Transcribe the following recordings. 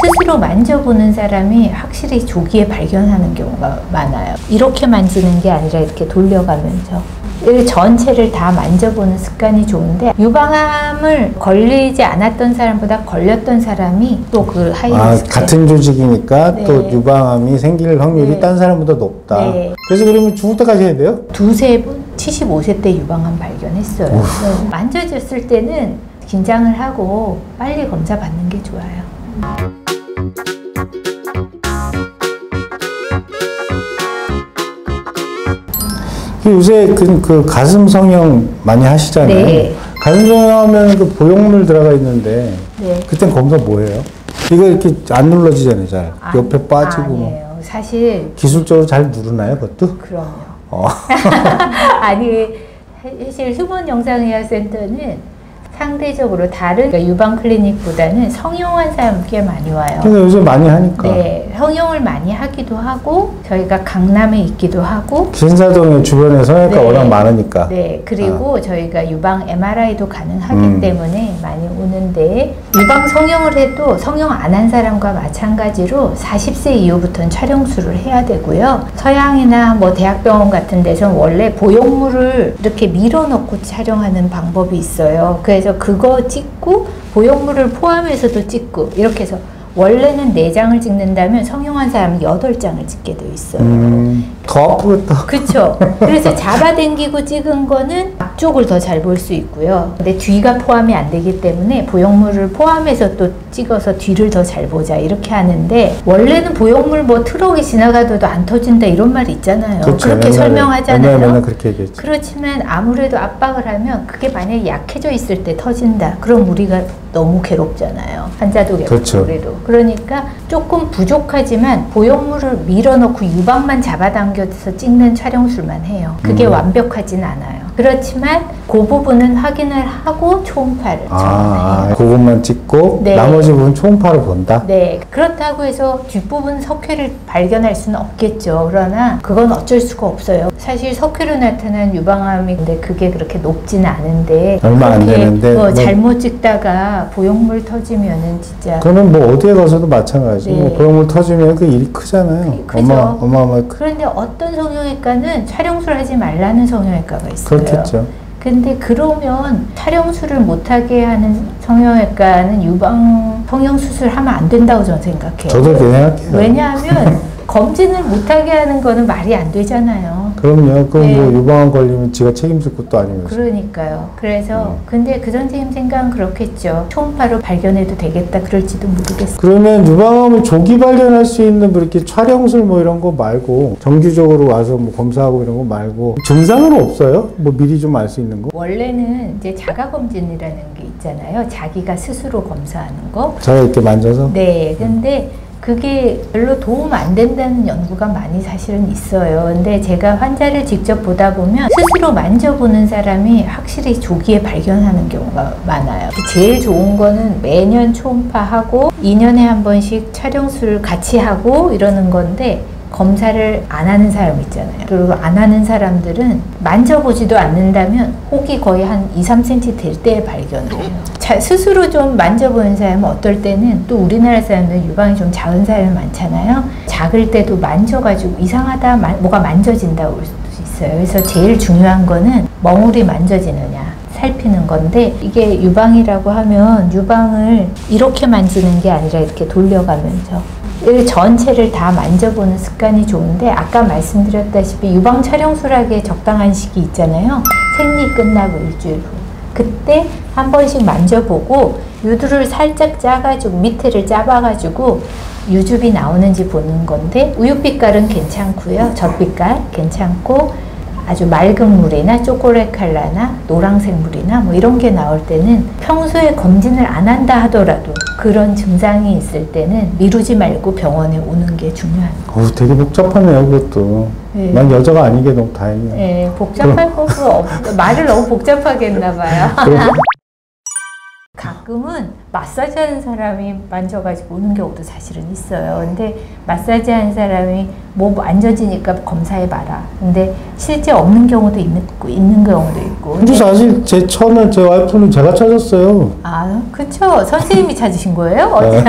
스스로 만져보는 사람이 확실히 조기에 발견하는 경우가 많아요. 이렇게 만지는 게 아니라 이렇게 돌려가면서 이 전체를 다 만져보는 습관이 좋은데, 유방암을 걸리지 않았던 사람보다 걸렸던 사람이 또 그 하이리스크. 같은 조직이니까 네. 또 유방암이 생길 확률이 네. 딴 사람보다 높다. 네. 그래서 그러면 죽을 때까지 해야 돼요? 두세 번 75세 때 유방암 발견했어요. 네. 만져졌을 때는 긴장을 하고 빨리 검사 받는 게 좋아요. 요새 그 가슴 성형 많이 하시잖아요. 네. 가슴 성형하면 그 보형물 들어가 있는데 네. 그땐 검사 뭐예요? 이거 이렇게 안 눌러지잖아요, 잘. 옆에 빠지고. 아니에요. 사실 기술적으로 잘 누르나요, 그것도? 그럼요. 아니, 사실 수분영상의학센터는 상대적으로 다른 유방 클리닉보다는 성형한 사람 꽤 많이 와요. 근데 요새 많이 하니까. 네, 성형을 많이 하기도 하고, 저희가 강남에 있기도 하고, 신사동의 주변에 성형외과 네. 워낙 많으니까. 네, 그리고 저희가 유방 MRI도 가능하기 때문에 많이 오는데, 유방 성형을 해도 성형 안 한 사람과 마찬가지로 40세 이후부터는 촬영술을 해야 되고요. 서양이나 뭐 대학병원 같은 데서는 원래 보형물을 이렇게 밀어넣고 촬영하는 방법이 있어요. 그래서 그거 찍고 보형물을 포함해서도 찍고 이렇게 해서, 원래는 4장을 찍는다면 성형한 사람은 8장을 찍게 돼 있어요. 더 아프겠다. 그쵸. 그래서 잡아당기고 찍은 거는 앞쪽을 더 잘 볼 수 있고요. 근데 뒤가 포함이 안 되기 때문에 보형물을 포함해서 또 찍어서 뒤를 더 잘 보자 이렇게 하는데, 원래는 보형물 뭐 트럭이 지나가도 안 터진다 이런 말 있잖아요. 그렇죠. 그렇게 설명하잖아요. 맨날 그렇게 얘기했죠. 그렇지만 아무래도 압박을 하면 그게 만약에 약해져 있을 때 터진다. 그럼 우리가 너무 괴롭잖아요. 환자도 괴롭고 그렇죠. 우리도. 그러니까 조금 부족하지만 보형물을 밀어넣고 유방만 잡아당겨서 찍는 촬영술만 해요. 그게 완벽하진 않아요. 그렇지만 그 부분은 확인을 하고 초음파를 전해요. 그 부분만 찍고 네. 나머지 부분 초음파로 본다? 네. 그렇다고 해서 뒷부분 석회를 발견할 수는 없겠죠. 그러나 그건 어쩔 수가 없어요. 사실 석회로 나타난 유방암이 근데 그게 그렇게 높지는 않은데, 얼마 안 되는데 뭐 잘못 찍다가 보형물 터지면은 진짜. 그러면 뭐 어디에 가서도 마찬가지. 네. 뭐 보형물 터지면 그 일이 크잖아요. 그죠. 어마어마하게. 그런데 어떤 성형외과는 촬영술 하지 말라는 성형외과가 있어요. 그렇겠죠. 근데 그러면 촬영술을 못하게 하는 성형외과는 유방 성형수술 하면 안 된다고 저는 생각해요. 저도 그렇게 생각해요. 왜냐하면 검진을 못하게 하는 거는 말이 안 되잖아요. 그럼요. 그럼 네. 뭐 유방암 걸리면 지가 책임질 것도 아니면서. 그러니까요. 그래서 근데 그 선생님 생각은 그렇겠죠. 초음파로 발견해도 되겠다 그럴지도 모르겠어요. 그러면 유방암을 조기 발견할 수 있는 뭐 이렇게 촬영술 뭐 이런 거 말고 정기적으로 와서 뭐 검사하고 이런 거 말고 증상은 없어요? 뭐 미리 좀 알 수 있는 거? 원래는 이제 자가검진이라는 게 있잖아요. 자기가 스스로 검사하는 거. 제가 이렇게 만져서? 네. 근데 그게 별로 도움 안 된다는 연구가 많이 사실은 있어요. 근데 제가 환자를 직접 보다 보면 스스로 만져보는 사람이 확실히 조기에 발견하는 경우가 많아요. 제일 좋은 거는 매년 초음파하고 2년에 한 번씩 촬영술 같이 하고 이러는 건데, 검사를 안 하는 사람 있잖아요. 그리고 안 하는 사람들은 만져보지도 않는다면 혹이 거의 한 2, 3cm 될 때 발견돼요. 스스로 좀 만져보는 사람은 어떨 때는, 또 우리나라 사람들은 유방이 좀 작은 사람이 많잖아요. 작을 때도 만져가지고 이상하다, 뭐가 만져진다고 볼 수도 있어요. 그래서 제일 중요한 거는 멍울이 만져지느냐 살피는 건데, 이게 유방이라고 하면 유방을 이렇게 만지는 게 아니라 이렇게 돌려가면서 이 전체를 다 만져보는 습관이 좋은데, 아까 말씀드렸다시피 유방 촬영술하기에 적당한 시기 있잖아요. 생리 끝나고 일주일 후. 그때 한 번씩 만져보고 유두를 살짝 짜가지고 밑에를 짜봐가지고 유즙이 나오는지 보는 건데, 우유빛깔은 괜찮고요. 젖빛깔 괜찮고, 아주 맑은 물이나 초콜릿 컬러나 노란색 물이나 뭐 이런 게 나올 때는 평소에 검진을 안 한다 하더라도 그런 증상이 있을 때는 미루지 말고 병원에 오는 게 중요합니다. 되게 복잡하네요, 그것도. 네. 난 여자가 아닌 게 너무 다행이야. 네, 복잡할 것도 없어. 말을 너무 복잡하게 했나 봐요. 가끔은 마사지 하는 사람이 만져가지고 오는 경우도 사실은 있어요. 근데 마사지 하는 사람이 뭐 만져지니까 검사해봐라. 근데 실제 없는 경우도 있는 경우도 있고. 근데 사실 제 처음에 제 와이프는 제가 찾았어요. 아, 그쵸. 선생님이 찾으신 거예요? 네.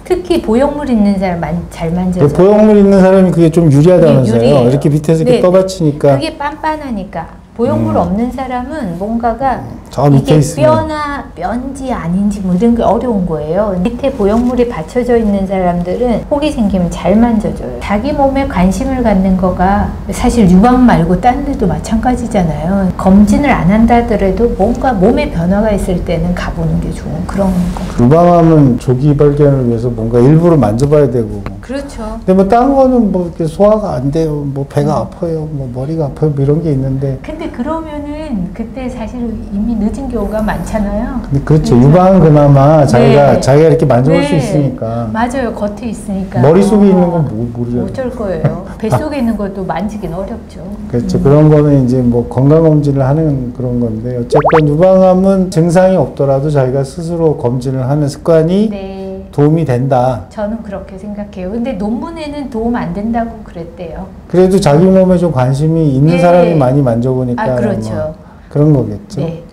특히 보형물 있는 사람 잘 만져서. 보형물 있는 사람이 그게 좀 유리하다면서요. 유리해요. 이렇게 밑에서 이렇게 네. 떠받치니까. 그게 빤빤하니까. 보형물 없는 사람은 뭔가가 저 밑에 이게 있으면. 뼈인지 아닌지 뭐 이런 게 어려운 거예요. 밑에 보형물이 받쳐져 있는 사람들은 혹이 생기면 잘 만져줘요. 자기 몸에 관심을 갖는 거가 사실 유방 말고 딴 데도 마찬가지잖아요. 검진을 안 한다 하더라도 뭔가 몸에 변화가 있을 때는 가보는 게 좋은 그런 거. 유방암은 조기 발견을 위해서 뭔가 일부러 만져봐야 되고. 그렇죠. 근데 뭐 딴 거는 뭐 이렇게 소화가 안 돼요. 뭐 배가 아파요. 뭐 머리가 아파요. 뭐 이런 게 있는데. 근데 그러면은 그때 사실 이미 늦은 경우가 많잖아요. 근데 그렇죠. 유방은 그나마 자기가 네. 이렇게 만져볼 수 네. 있으니까. 맞아요. 겉에 있으니까. 머릿속에 있는 건 모르잖아요. 어쩔 거예요. 뱃속에 있는 것도 만지긴 어렵죠. 그렇죠. 그런 거는 이제 뭐 건강검진을 하는 그런 건데, 어쨌건 유방암은 증상이 없더라도 자기가 스스로 검진을 하는 습관이 네. 도움이 된다. 저는 그렇게 생각해요. 근데 논문에는 도움 안 된다고 그랬대요. 그래도 자기 몸에 좀 관심이 있는 네. 사람이 많이 만져보니까 아, 그렇죠. 뭐 그런 거겠죠. 네.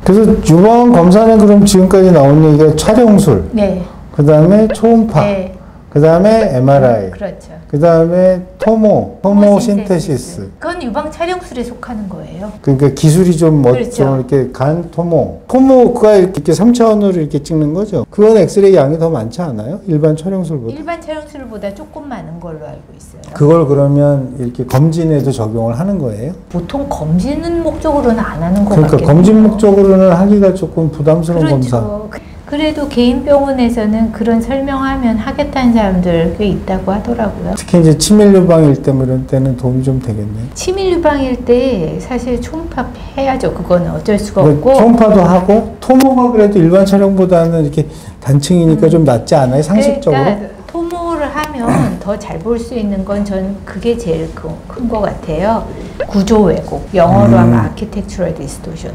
그래서 유방암 검사는 그럼 지금까지 나온 얘기가 촬영술, 네. 그 다음에 초음파, 네. 그 다음에 MRI, 그렇죠. 그 다음에 토모신테시스. 그건 유방 촬영술에 속하는 거예요. 그러니까 기술이 좀 그렇죠. 이렇게 간 토모가 이렇게 3차원으로 이렇게 찍는 거죠. 그건 엑스레이 양이 더 많지 않아요? 일반 촬영술보다? 일반 촬영술보다 조금 많은 걸로 알고 있어요. 그걸 그러면 이렇게 검진에도 적용을 하는 거예요? 보통 검진 목적으로는 안 하는 것 그러니까 같아요. 검진 목적으로는 하기가 조금 부담스러운 검사. 그렇죠. 그래도 개인 병원에서는 그런 설명하면 하겠다는 사람들 꽤 있다고 하더라고요. 특히 이제 치밀 유방일 때 뭐 이런 때는 도움이 좀 되겠네요. 치밀 유방일 때 사실 초음파 해야죠. 그거는 어쩔 수가 없고. 초음파도 하고 토모가 그래도 일반 촬영보다는 이렇게 단층이니까 좀 낫지 않아요? 상식적으로? 그러니까 토모를 하면 더 잘 볼 수 있는 건 저는 그게 제일 큰 것 같아요. 구조 왜곡, 영어로 하면 아키텍처럴 디스토션.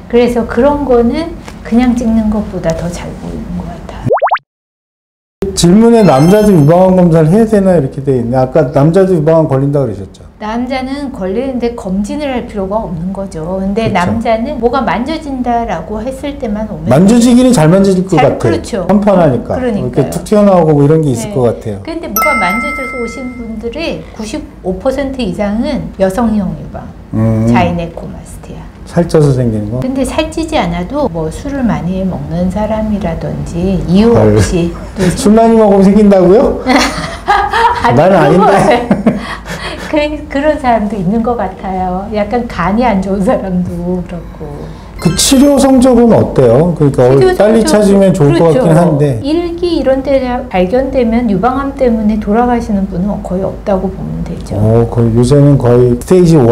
그래서 그런 거는 그냥 찍는 것보다 더 잘 보이는 것 같아요. 질문에 남자도 유방암 검사를 해야 되나 이렇게 돼 있네. 아까 남자도 유방암 걸린다고 그러셨죠? 남자는 걸리는데 검진을 할 필요가 없는 거죠. 근데 그렇죠. 남자는 뭐가 만져진다라고 했을 때만 오면 만져지기는 잘 만져질 것 같아요. 그렇죠. 편편하니까. 그러니까요. 이렇게 툭 튀어나오고 뭐 이런 게 있을 네. 것 같아요. 근데 뭐가 만져져서 오신 분들의 95% 이상은 여성형 유방, 자이네코마스티아. 살쪄서 생기는 거? 근데 살찌지 않아도 뭐 술을 많이 먹는 사람이라든지 이유 헐. 없이 또 술 많이 먹으면 생긴다고요? 나는 아닌데. 그런 사람도 있는 것 같아요. 약간 간이 안 좋은 사람도 그렇고. 그 치료 성적은 어때요? 그러니까 빨리 찾으면 좋을 것 같긴 한데. 일기 이런 데 발견되면 유방암 때문에 돌아가시는 분은 거의 없다고 보면 되죠. 거의 요새는 거의 스테이지 1,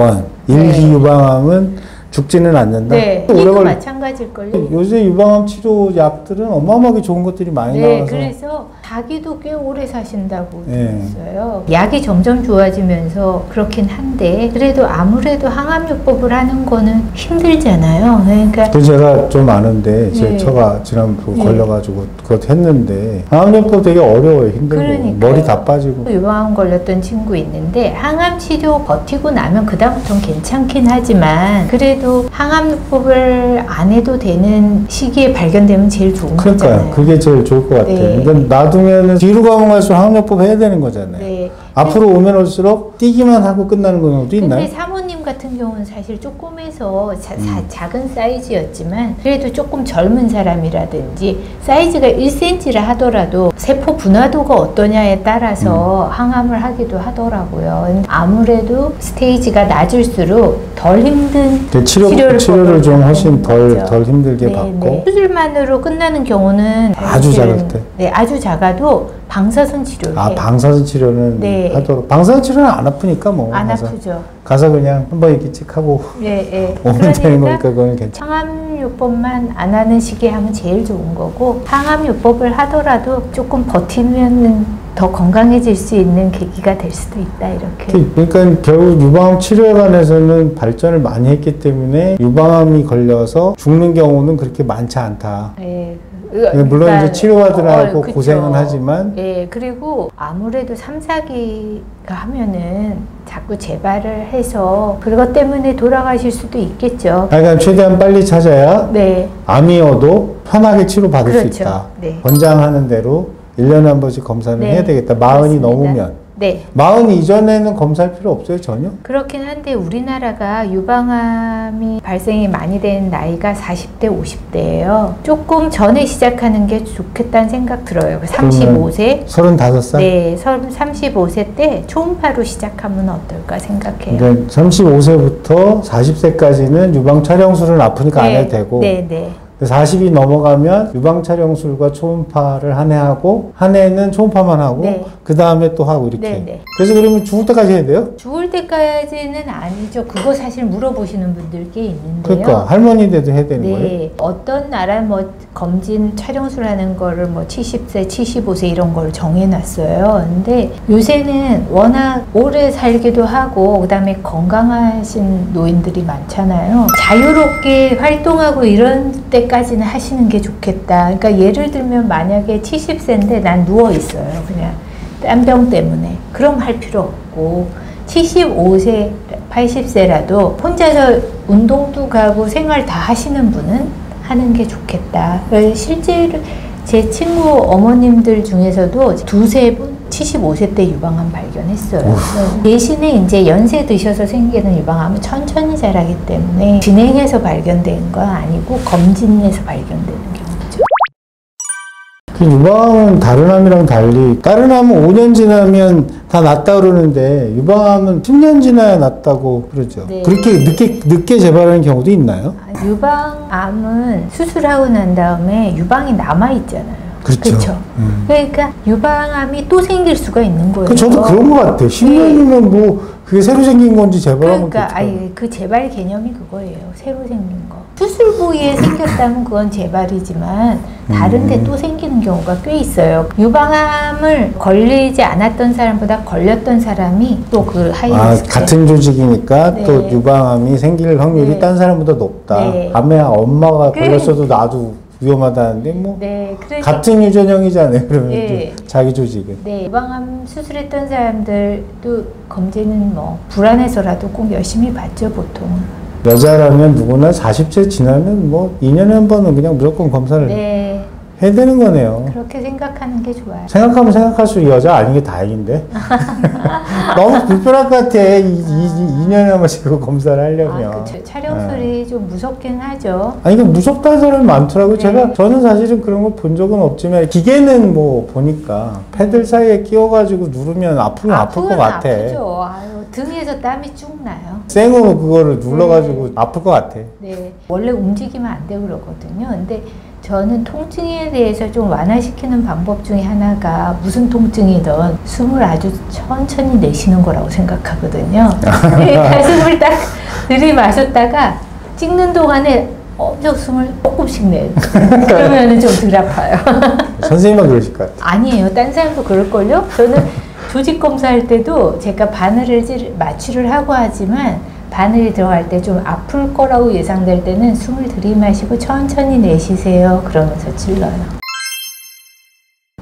1기 네. 유방암은 죽지는 않는다. 네, 이도 마찬가지일걸요. 요새 유방암 치료 약들은 어마어마하게 좋은 것들이 많이 네, 나와서. 그래서 자기도 꽤 오래 사신다고 네. 들었어요. 약이 점점 좋아지면서 그렇긴 한데 그래도 아무래도 항암요법을 하는 거는 힘들잖아요. 그러니까 그 제가 좀 아는데 제 네. 처가 지난번 네. 걸려가지고 그것 했는데 항암요법 되게 어려워요. 힘들고 그러니까요. 머리 다 빠지고. 유방암 걸렸던 친구 있는데 항암 치료 버티고 나면 그다음부터는 괜찮긴 하지만 그래도 항암요법을 안 해도 되는 시기에 발견되면 제일 좋은 그러니까요. 거잖아요. 그게 제일 좋을 것 같아요. 네. 근데 나중에는 뒤로 가면 갈수록 항암요법 해야 되는 거잖아요. 네. 앞으로 오면 올수록 뛰기만 하고 끝나는 경우도 있나요? 근데 사모님 같은 경우는 사실 조금해서 작은 사이즈였지만 그래도 조금 젊은 사람이라든지 사이즈가 1cm라 하더라도 세포 분화도가 어떠냐에 따라서 항암을 하기도 하더라고요. 아무래도 스테이지가 낮을수록 덜 힘든 치료를 좀 훨씬 덜 힘들게 네, 받고. 네. 수술만으로 끝나는 경우는 아주 작을 때. 네, 아주 작아도 방사선 치료를 해요. 방사선 치료는 네. 하도록. 방사선 치료는 안 아프니까 뭐. 안 아프죠. 가서 그냥 한번 이렇게 찍 하고 예. 오면 되는 거니까 그거는 괜찮아. 항암요법만 안 하는 시기에 하면 제일 좋은 거고, 항암요법을 하더라도 조금 버티면 더 건강해질 수 있는 계기가 될 수도 있다, 이렇게. 그러니까 결국 유방암 치료에 관해서는 발전을 많이 했기 때문에 유방암이 걸려서 죽는 경우는 그렇게 많지 않다. 예. 물론 이제 치료받으라고 그쵸. 고생은 하지만. 예, 그리고 아무래도 3, 4기가 하면은 자꾸 재발을 해서 그것 때문에 돌아가실 수도 있겠죠. 그러니까 최대한 빨리 찾아야 네. 암이어도 편하게 치료받을 그렇죠. 수 있다. 네. 권장하는 대로 1년에 한 번씩 검사를 네. 해야 되겠다. 40이 맞습니다. 넘으면. 네. 40 이전에는 검사할 필요 없어요, 전혀? 그렇긴 한데 우리나라가 유방암이 발생이 많이 된 나이가 40대, 50대예요. 조금 전에 시작하는 게 좋겠다는 생각 들어요. 35세? 35살? 네, 35세 때 초음파로 시작하면 어떨까 생각해요. 그러니까 35세부터 40세까지는 유방 촬영술은 아프니까 안 해도 되고 네. 40이 넘어가면 유방 촬영술과 초음파를 한 해 하고 한 해는 초음파만 하고 네. 그 다음에 또 하고 이렇게. 네. 그래서 그러면 죽을 때까지 해야 돼요? 죽을 때까지는 아니죠. 그거 사실 물어보시는 분들 꽤 있는데요. 그러니까 할머니 돼도 해야 되는 네. 거예요? 어떤 나라 뭐 검진 촬영술 하는 거를 뭐 70세, 75세 이런 걸 정해놨어요. 근데 요새는 워낙 오래 살기도 하고 그다음에 건강하신 노인들이 많잖아요. 자유롭게 활동하고 이런 때까지는 하시는 게 좋겠다. 그러니까 예를 들면 만약에 70세인데 난 누워 있어요. 그냥 땀병 때문에. 그럼 할 필요 없고 75세, 80세라도 혼자서 운동도 가고 생활 다 하시는 분은 하는 게 좋겠다. 실제로 제 친구 어머님들 중에서도 두세 분 75세 때 유방암 발견했어요. 대신에 이제 연세 드셔서 생기는 유방암은 천천히 자라기 때문에 진행해서 발견된 건 아니고 검진에서 발견되는 경우죠. 그 유방암은 다른 암이랑 달리 다른 암은 5년 지나면 다 낫다 그러는데 유방암은 10년 지나야 낫다고 그러죠. 네. 그렇게 늦게 재발하는 경우도 있나요? 유방암은 수술하고 난 다음에 유방이 남아있잖아요. 그렇죠. 그러니까 유방암이 또 생길 수가 있는 거예요. 저도 그런 것 같아요. 10년이면 뭐 그게 새로 생긴 건지 재발한 건지. 그러니까 그 재발 개념이 그거예요. 새로 생긴 거. 수술 부위에 생겼다면 그건 재발이지만 다른 데 또 생기는 경우가 꽤 있어요. 유방암을 걸리지 않았던 사람보다 걸렸던 사람이 또 그 하이리스크. 같은 조직이니까 네. 또 유방암이 생길 확률이 네. 딴 사람보다 높다. 네. 암의 엄마가 걸렸어도 나도 위험하다는데 뭐 네, 그래서 같은 유전형이잖아요. 그러면 네. 자기 조직은. 네, 유방암 수술했던 사람들도 검진은 뭐 불안해서라도 꼭 열심히 받죠, 보통은. 여자라면 누구나 40세 지나면 뭐 2년에 한 번은 그냥 무조건 검사를 네, 해야 되는 거네요. 그렇게 생각하는 게 좋아요. 생각하면 생각할수록 여자 아닌 게 다행인데. 너무 불편할 것 같아. 2년에 한 번씩 그 검사를 하려면. 그렇죠. 촬영술이 좀 무섭긴 하죠. 아니, 그 무섭다는 사람이 많더라고요. 네. 저는 사실은 그런 거 본 적은 없지만, 기계는 뭐 보니까 패들 사이에 끼워가지고 누르면 아프긴 아플 것 같아. 아프죠. 아유, 등에서 땀이 쭉 나요. 생으로 그거를 눌러가지고 아플 것 같아. 네, 원래 움직이면 안 되고 그러거든요. 근데 저는 통증에 대해서 좀 완화시키는 방법 중에 하나가 무슨 통증이든 숨을 아주 천천히 내쉬는 거라고 생각하거든요. 가슴을 딱 들이마셨다가 찍는 동안에 엄청 숨을 조금씩 내요. 그러면 좀 덜 아파요. 선생님만 그러실 것 같아. 아니에요. 딴 사람도 그럴걸요? 저는 조직 검사할 때도 제가 바늘을 마취를 하고 하지만 바늘이 들어갈 때 좀 아플 거라고 예상될 때는 숨을 들이마시고 천천히 내쉬세요. 그러면서 찔러요.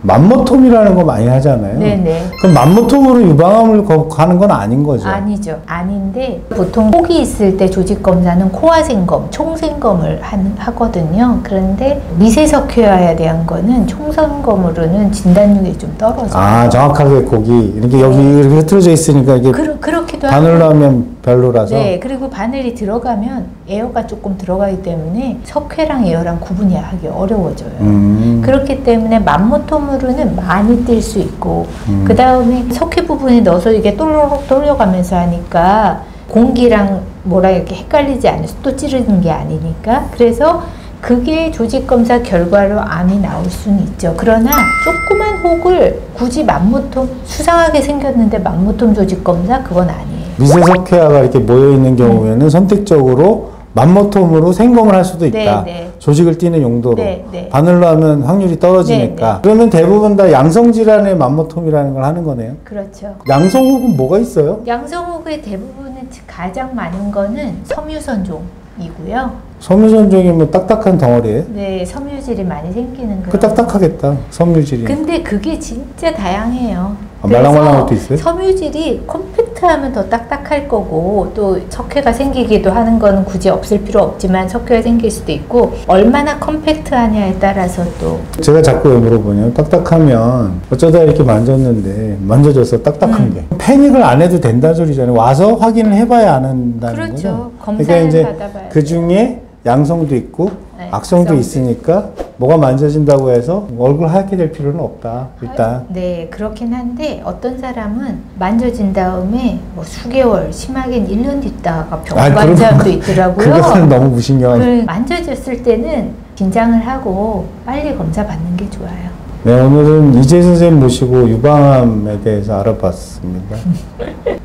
맘모톰이라는 거 많이 하잖아요. 네네. 그럼 맘모톰으로 유방암을 가는 건 아닌 거죠? 아니죠. 아닌데 보통 혹이 있을 때 조직 검사는 코와 생검, 총생검을 하거든요. 그런데 미세석회화에 대한 거는 총생검으로는 진단율이 좀 떨어져요. 정확하게 거기 이렇게 여기 이렇게 흐트러져 있으니까 이게 그렇기도 바늘로 하고. 하면 별로라서. 네, 그리고 바늘이 들어가면 에어가 조금 들어가기 때문에 석회랑 에어랑 구분이 하기 어려워져요. 그렇기 때문에 맘모톰으로는 많이 뛸 수 있고 그 다음에 석회 부분에 넣어서 이게 또르륵 돌려가면서 하니까 공기랑 뭐라 이렇게 헷갈리지 않아서 또 찌르는 게 아니니까 그래서 그게 조직검사 결과로 암이 나올 수는 있죠. 그러나 조그만 혹을 굳이 만무통 수상하게 생겼는데 만무통 조직 검사 그건 아니에요. 미세석회화가 이렇게 모여 있는 경우에는 선택적으로 만모톰으로 생검을 할 수도 있다. 네. 조직을 띠는 용도로. 네. 바늘로 하면 확률이 떨어지니까. 네. 그러면 대부분 다 양성질환의 만모톰이라는 걸 하는 거네요. 그렇죠. 양성호흡은 뭐가 있어요? 양성호흡의 대부분은 가장 많은 거는 섬유선종이고요. 섬유선종이면 딱딱한 덩어리예요? 네, 섬유질이 많이 생기는 그 그런. 딱딱하겠다. 섬유질이. 근데 그게 진짜 다양해요. 말랑말랑한 것도 있어요? 섬유질이 컴팩트하면 더 딱딱할 거고 또 석회가 생기기도 하는 거는 굳이 없을 필요 없지만 석회가 생길 수도 있고 얼마나 컴팩트하냐에 따라서 또 제가 자꾸 왜 물어보냐면 딱딱하면 어쩌다 이렇게 만졌는데 만져져서 딱딱한 게 패닉을 안 해도 된다는 소리잖아요. 와서 확인을 해봐야 안 한다는 그렇죠. 거죠. 검사를 그러니까 이제 받아봐야 그 중에 양성도 있고 네, 악성도 악성도 있으니까 뭐가 만져진다고 해서 얼굴 하얗게 될 필요는 없다. 일단 네, 그렇긴 한데 어떤 사람은 만져진 다음에 뭐 수개월, 심하게는 1년 있다가 병 간 사람도 있더라고요. 그거는 너무 무신경한. 만져졌을 때는 긴장을 하고 빨리 검사 받는 게 좋아요. 네, 오늘은 이재 선생님 모시고 유방암에 대해서 알아봤습니다.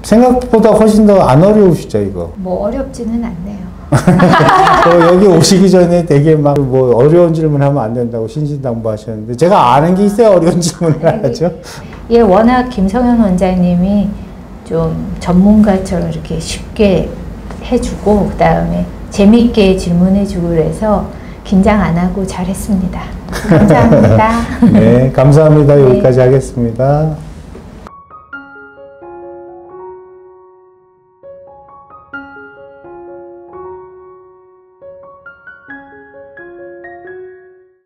생각보다 훨씬 더 안 어려우시죠, 이거? 뭐 어렵지는 않네요. 여기 오시기 전에 되게 막 뭐 어려운 질문 하면 안 된다고 신신당부하셨는데 제가 아는 게 있어야 어려운 질문을 하죠. 예, 워낙 김성현 원장님이 좀 전문가처럼 이렇게 쉽게 해주고 그다음에 재밌게 질문해주고 그래서 긴장 안 하고 잘했습니다. 감사합니다. 네, 감사합니다. 여기까지 하겠습니다.